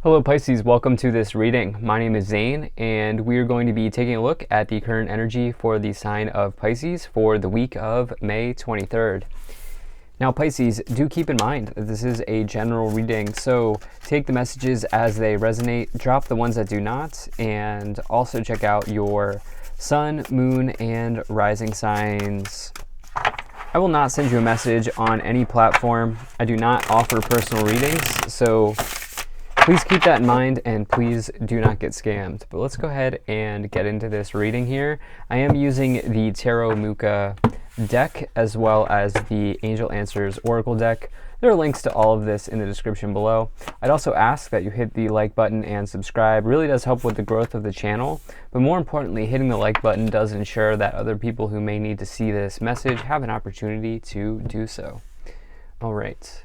Hello Pisces, welcome to this reading. My name is Zane and we are going to be taking a look at the current energy for the sign of Pisces for the week of May 23rd. Now Pisces, do keep in mind that this is a general reading, so take the messages as they resonate, drop the ones that do not, and also check out your sun, moon, and rising signs. I will not send you a message on any platform. I do not offer personal readings, so please keep that in mind and please do not get scammed. But let's go ahead and get into this reading here. I am using the Tarot Muka deck as well as the Angel Answers Oracle deck. There are links to all of this in the description below. I'd also ask that you hit the like button and subscribe. It really does help with the growth of the channel, but more importantly, hitting the like button does ensure that other people who may need to see this message have an opportunity to do so. All right.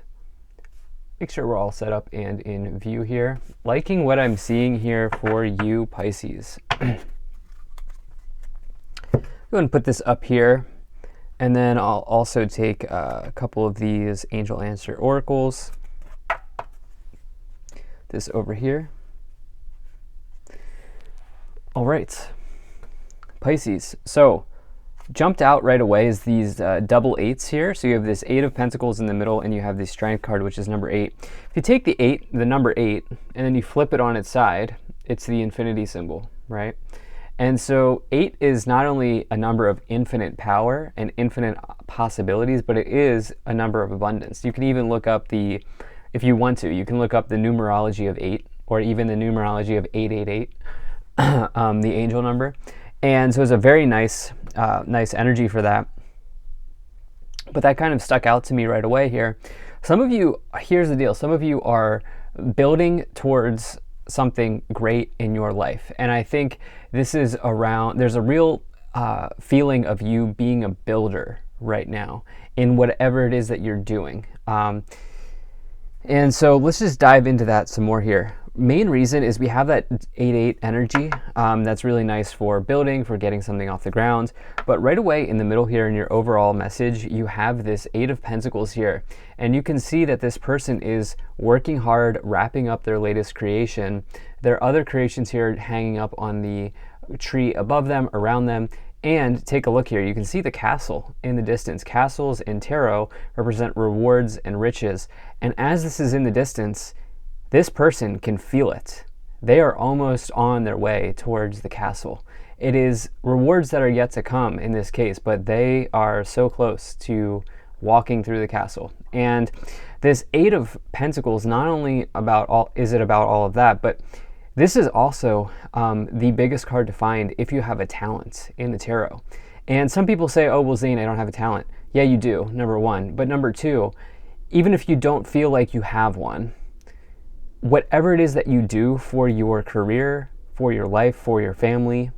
Make sure we're all set up and in view here. Liking what I'm seeing here for you, Pisces. Go ahead and put this up here. And then I'll also take a couple of these Angel Answer Oracles. This over here. All right, Pisces. So jumped out right away is these double eights here. So you have this 8 of Pentacles in the middle and you have the Strength card, which is number 8. If you take the number 8, and then you flip it on its side, it's the infinity symbol, right? And so 8 is not only a number of infinite power and infinite possibilities, but it is a number of abundance. You can even look up if you want to, you can look up the numerology of 8 or even the numerology of 888, the angel number. And so it's a very nice energy for that. But that kind of stuck out to me right away here. Some of you, here's the deal, some of you are building towards something great in your life. And I think this is there's a real feeling of you being a builder right now in whatever it is that you're doing. And so let's just dive into that some more here. Main reason is we have that 8-8 energy that's really nice for building, for getting something off the ground. But right away in the middle here in your overall message, you have this 8 of Pentacles here. And you can see that this person is working hard, wrapping up their latest creation. There are other creations here hanging up on the tree above them, around them. And take a look here, you can see the castle in the distance. Castles in tarot represent rewards and riches. And as this is in the distance, this person can feel it. They are almost on their way towards the castle. It is rewards that are yet to come in this case, but they are so close to walking through the castle. And this 8 of Pentacles, not only about all of that, but this is also the biggest card to find if you have a talent in the tarot. And some people say, oh, well, Zane, I don't have a talent. Yeah, you do, number one. But number two, even if you don't feel like you have one, whatever it is that you do for your career, for your life, for your family,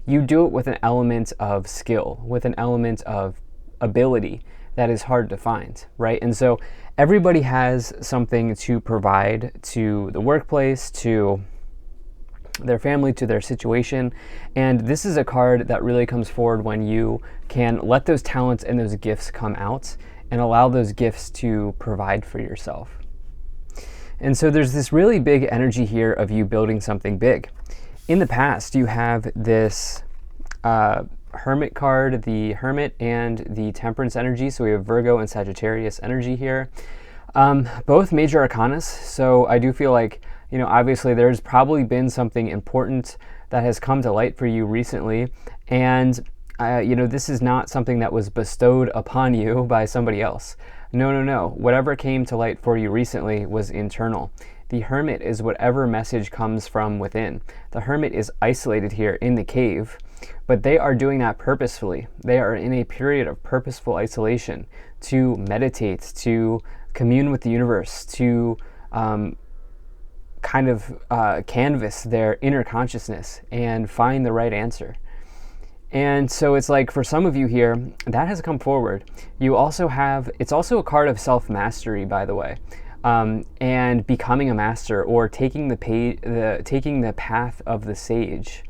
you do it with an element of skill, with an element of ability that is hard to find, right? And so everybody has something to provide to the workplace, to their family, to their situation. And this is a card that really comes forward when you can let those talents and those gifts come out and allow those gifts to provide for yourself. And so there's this really big energy here of you building something big. In the past, you have this Hermit card, the Hermit and the Temperance energy. So we have Virgo and Sagittarius energy here. Both major arcanas. So I do feel like, you know, obviously there's probably been something important that has come to light for you recently. And, you know, this is not something that was bestowed upon you by somebody else. No. Whatever came to light for you recently was internal. The Hermit is whatever message comes from within. The Hermit is isolated here in the cave, but they are doing that purposefully. They are in a period of purposeful isolation to meditate, to commune with the universe, to kind of canvas their inner consciousness and find the right answer. And so it's like for some of you here, that has come forward. You also have, it's also a card of self-mastery, by the way, and becoming a master or taking the path of the sage.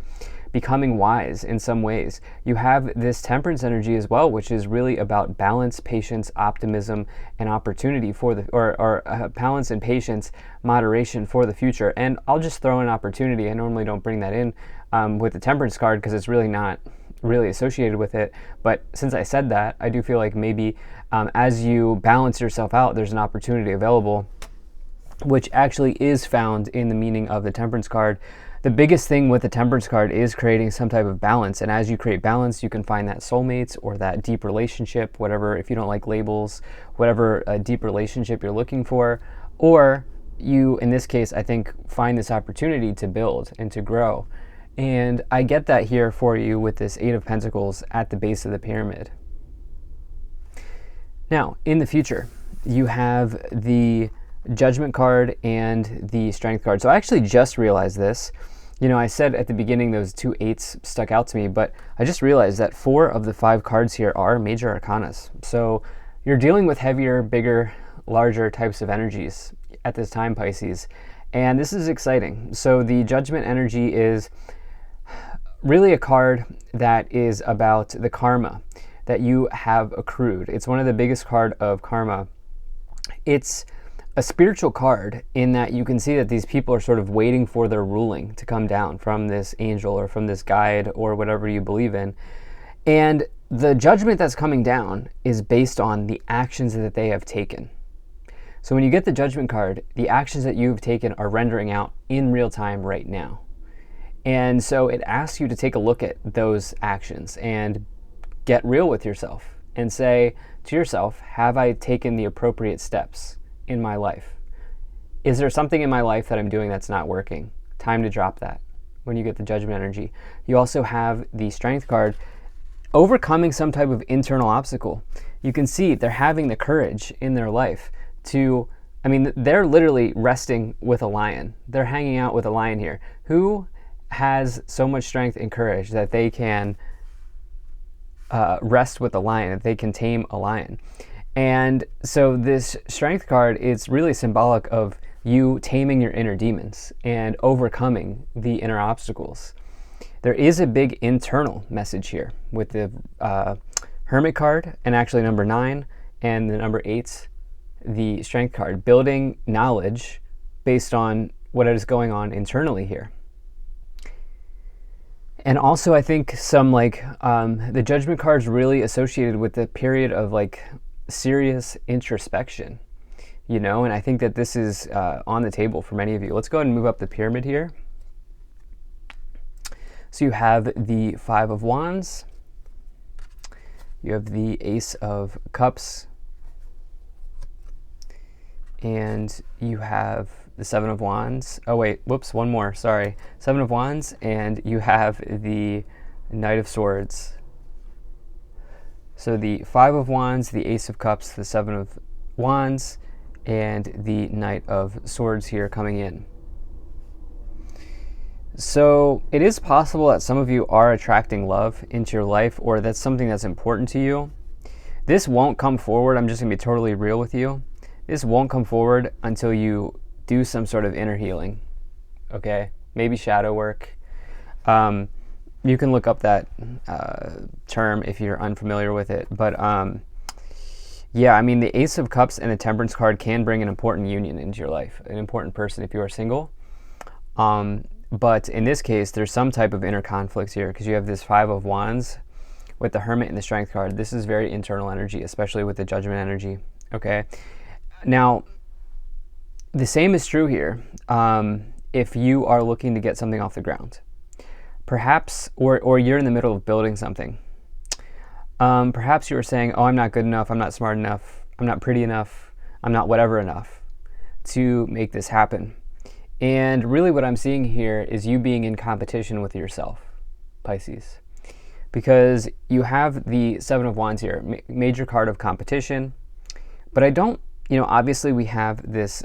becoming wise in some ways. You have this temperance energy as well, which is really about balance, patience, optimism, and opportunity for the, or balance and patience, moderation for the future. And I'll just throw in opportunity. I normally don't bring that in with the temperance card because it's really not really associated with it. But since I said that, I do feel like maybe as you balance yourself out, there's an opportunity available, which actually is found in the meaning of the temperance card. The biggest thing with the temperance card is creating some type of balance. And as you create balance, you can find that soulmates or that deep relationship, whatever, if you don't like labels, whatever deep relationship you're looking for. Or you, in this case, I think, find this opportunity to build and to grow. And I get that here for you with this Eight of Pentacles at the base of the pyramid. Now, in the future, you have the Judgment card and the Strength card. So I actually just realized this. You know, I said at the beginning those two eights stuck out to me, but I just realized that 4 of the 5 cards here are major arcanas. So you're dealing with heavier, bigger, larger types of energies at this time, Pisces. And this is exciting. So the Judgment energy is really a card that is about the karma that you have accrued. It's one of the biggest card of karma. It's a spiritual card in that you can see that these people are sort of waiting for their ruling to come down from this angel or from this guide or whatever you believe in. And the judgment that's coming down is based on the actions that they have taken. So when you get the Judgment card, the actions that you've taken are rendering out in real time right now. And so it asks you to take a look at those actions and get real with yourself and say to yourself, have I taken the appropriate steps in my life? Is there something in my life that I'm doing that's not working? Time to drop that when you get the Judgment energy. You also have the Strength card, overcoming some type of internal obstacle. You can see they're having the courage in their life to, I mean, they're literally resting with a lion. They're hanging out with a lion here. Who has so much strength and courage that they can rest with a lion, that they can tame a lion? And so this Strength card is really symbolic of you taming your inner demons and overcoming the inner obstacles. There is a big internal message here with the Hermit card, and actually number 9 and the number 8, the Strength card, building knowledge based on what is going on internally here. And also I think some the Judgment card is really associated with the period of serious introspection, you know, and I think that this is on the table for many of you. Let's go ahead and move up the pyramid here. So you have the 5 of Wands, you have the Ace of Cups, and you have the 7 of Wands. Oh wait, whoops, one more, sorry. 7 of Wands, and you have the Knight of Swords. So the 5 of Wands, the Ace of Cups, the 7 of Wands, and the Knight of Swords here coming in. So it is possible that some of you are attracting love into your life, or that's something that's important to you. This won't come forward. I'm just going to be totally real with you. This won't come forward until you do some sort of inner healing, okay? Maybe shadow work. You can look up that term if you're unfamiliar with it. But yeah, I mean, the Ace of Cups and the Temperance card can bring an important union into your life, an important person if you are single. But in this case, there's some type of inner conflict here because you have this 5 of Wands with the Hermit and the Strength card. This is very internal energy, especially with the Judgment energy, okay? Now, the same is true here if you are looking to get something off the ground. Perhaps, or you're in the middle of building something. Perhaps you are saying, oh, I'm not good enough, I'm not smart enough, I'm not pretty enough, I'm not whatever enough to make this happen. And really what I'm seeing here is you being in competition with yourself, Pisces. Because you have the 7 of Wands here, major card of competition. But I don't, you know, obviously we have this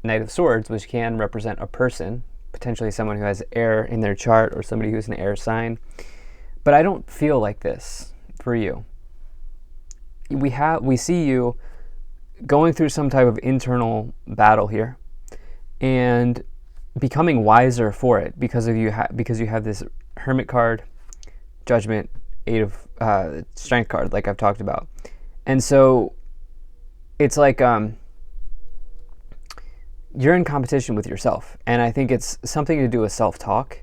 Knight of Swords, which can represent a person, potentially someone who has air in their chart or somebody who's an air sign. But I don't feel like this for you. We see you going through some type of internal battle here and becoming wiser for it because you have this Hermit card, Judgment, Eight of Strength card, like I've talked about. And so it's like you're in competition with yourself. And I think it's something to do with self-talk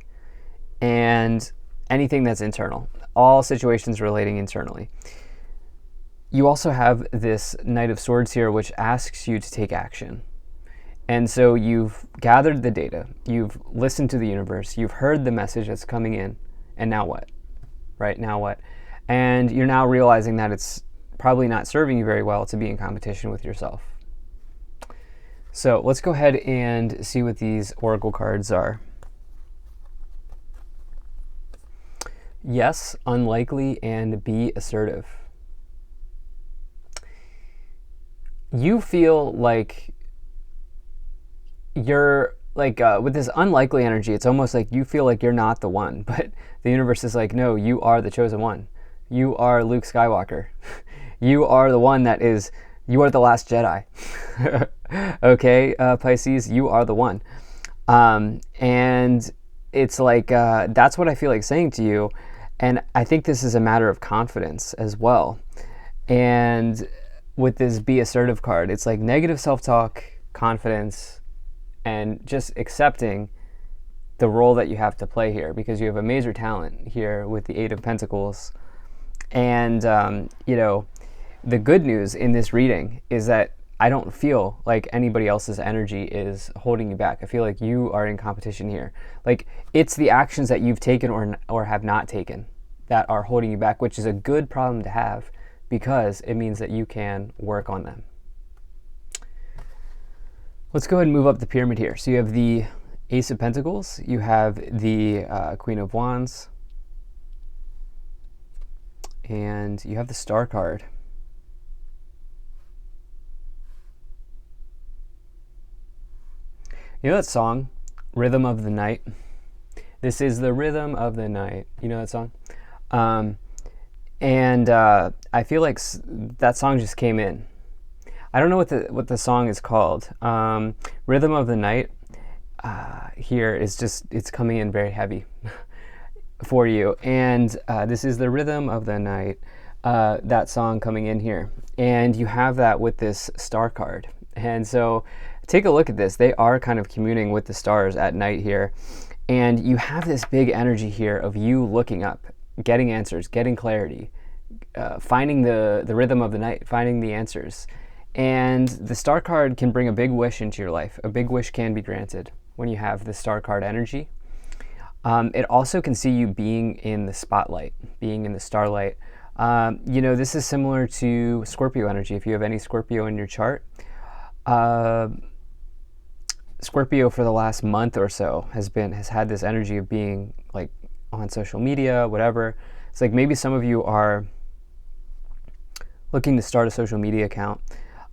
and anything that's internal, all situations relating internally. You also have this Knight of Swords here, which asks you to take action. And so you've gathered the data, you've listened to the universe, you've heard the message that's coming in, and now what? Right, now what? And you're now realizing that it's probably not serving you very well to be in competition with yourself. So let's go ahead and see what these oracle cards are. Yes, unlikely, and be assertive. You feel like you're like with this unlikely energy, it's almost like you feel like you're not the one, but the universe is like, no, you are the chosen one. You are Luke Skywalker. You are the one that is, you are the last Jedi. Okay, Pisces, you are the one. And it's like, that's what I feel like saying to you. And I think this is a matter of confidence as well. And with this be assertive card, it's like negative self-talk, confidence, and just accepting the role that you have to play here, because you have a major talent here with the Eight of Pentacles. And, you know, the good news in this reading is that I don't feel like anybody else's energy is holding you back. I feel like you are in competition here. Like, it's the actions that you've taken or have not taken that are holding you back, which is a good problem to have because it means that you can work on them. Let's go ahead and move up the pyramid here. So you have the Ace of Pentacles, you have the Queen of Wands, and you have the Star card. You know that song, Rhythm of the Night? This is the rhythm of the night. You know that song? I feel like that song just came in. I don't know what the song is called. Rhythm of the Night here is just, it's coming in very heavy for you. And this is the rhythm of the night, that song coming in here. And you have that with this Star card. And so take a look at this. They are kind of communing with the stars at night here. And you have this big energy here of you looking up, getting answers, getting clarity, finding the rhythm of the night, finding the answers. And the Star card can bring a big wish into your life. A big wish can be granted when you have the Star card energy. It also can see you being in the spotlight, being in the starlight. You know, this is similar to Scorpio energy. If you have any Scorpio in your chart, Scorpio for the last month or so has had this energy of being like on social media, whatever. It's like maybe some of you are looking to start a social media account,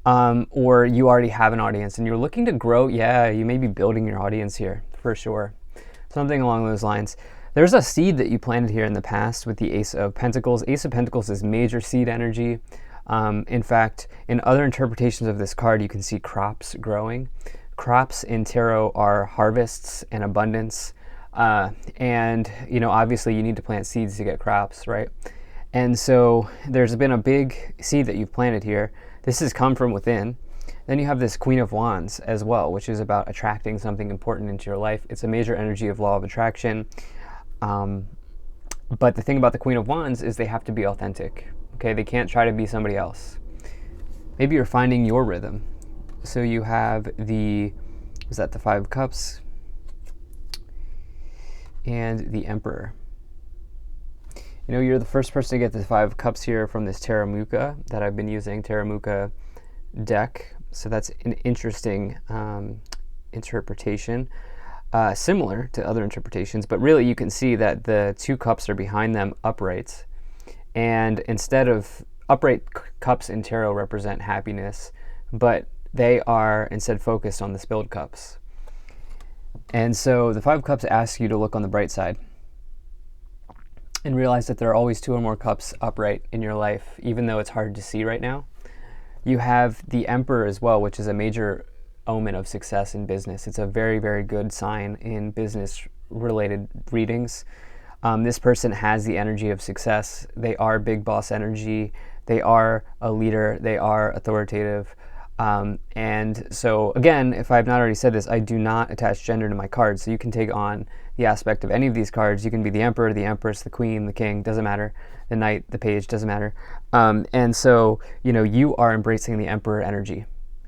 or you already have an audience and you're looking to grow. Yeah, you may be building your audience here for sure. Something along those lines. There's a seed that you planted here in the past with the Ace of Pentacles. Ace of Pentacles is major seed energy. In fact, in other interpretations of this card, you can see crops growing. Crops in tarot are harvests and abundance. And, you know, obviously you need to plant seeds to get crops, right? And so there's been a big seed that you've planted here. This has come from within. Then you have this Queen of Wands as well, which is about attracting something important into your life. It's a major energy of law of attraction. But the thing about the Queen of Wands is they have to be authentic. Okay, they can't try to be somebody else. Maybe you're finding your rhythm. So you have the Five of Cups and the Emperor. You know, you're the first person to get the Five of Cups here from this Taramuka that I've been using, Taramuka deck. So that's an interesting interpretation, similar to other interpretations, but really you can see that the two cups are behind them upright. And instead of upright cups in tarot represent happiness, but they are instead focused on the spilled cups. And so the Five of Cups asks you to look on the bright side and realize that there are always two or more cups upright in your life, even though it's hard to see right now. You have the Emperor as well, which is a major omen of success in business. It's a very, very good sign in business-related readings. This person has the energy of success. They are big boss energy. They are a leader. They are authoritative. And so again, if I've not already said this, I do not attach gender to my cards. So you can take on the aspect of any of these cards. You can be the Emperor, the Empress, the Queen, the King, doesn't matter. The Knight, the Page, doesn't matter. And so, you are embracing the Emperor energy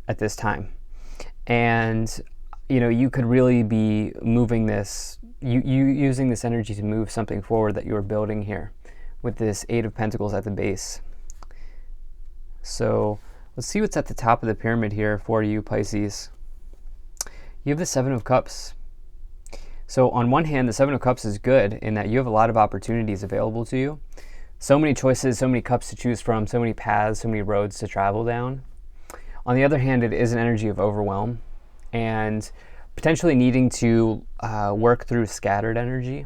at this time. And, you could really be moving this, you using this energy to move something forward that you are building here with this Eight of Pentacles at the base. So let's see what's at the top of the pyramid here for you, Pisces. You have the Seven of Cups. So on one hand, the Seven of Cups is good in that you have a lot of opportunities available to you. So many choices, so many cups to choose from, so many paths, so many roads to travel down. On the other hand, it is an energy of overwhelm and potentially needing to work through scattered energy.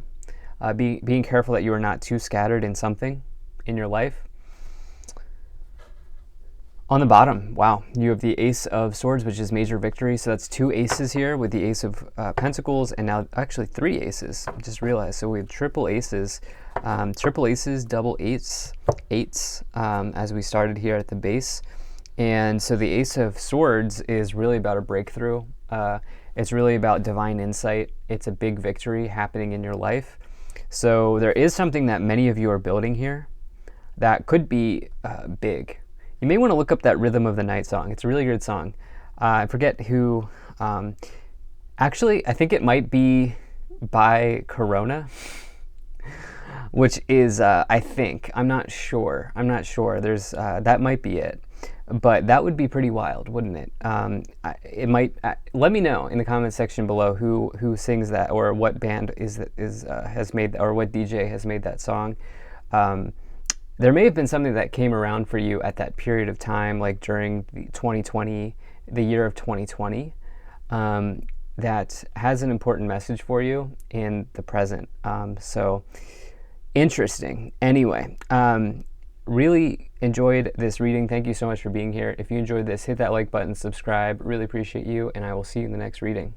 Being careful that you are not too scattered in something in your life. On the bottom, wow, you have the Ace of Swords, which is major victory. So that's two aces here with the Ace of Pentacles, and now actually three aces. I just realized. So we have triple aces, double eights, as we started here at the base. And so the Ace of Swords is really about a breakthrough. It's really about divine insight. It's a big victory happening in your life. So there is something that many of you are building here that could be big. You may want to look up that Rhythm of the Night song. It's a really good song. I forget who. Actually, I think it might be by Corona, which is, I think. I'm not sure. There's that might be it. But that would be pretty wild, wouldn't it? It might. Let me know in the comment section below who sings that, or what band has made, or what DJ has made that song. There may have been something that came around for you at that period of time, like during the year of 2020, that has an important message for you in the present. So interesting. Anyway, really enjoyed this reading. Thank you so much for being here. If you enjoyed this, hit that like button, subscribe. Really appreciate you, and I will see you in the next reading.